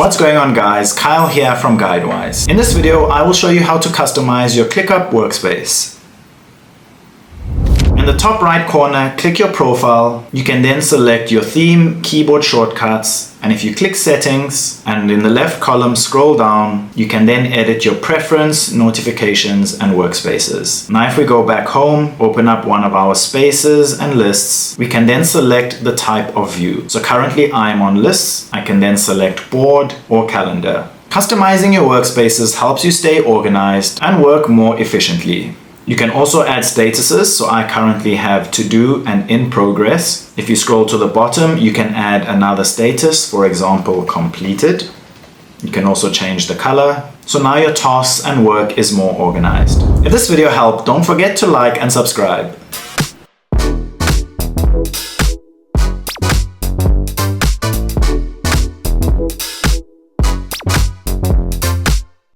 What's going on, guys? Kyle here from Guidewise. In this video, I will show you how to customize your ClickUp Workspace. In the top right corner, click your profile. You can then select your theme, keyboard shortcuts, and if you click settings and in the left column scroll down, you can then edit your preference, notifications, and workspaces. Now if we go back home, open up one of our spaces and lists, we can then select the type of view. So currently I'm on lists. I can then select board or calendar. Customizing your workspaces helps you stay organized and work more efficiently. You can also add statuses, so I currently have to do and in progress. If you scroll to the bottom, you can add another status, for example, completed. You can also change the color. So now your tasks and work is more organized. If this video helped, don't forget to like and subscribe.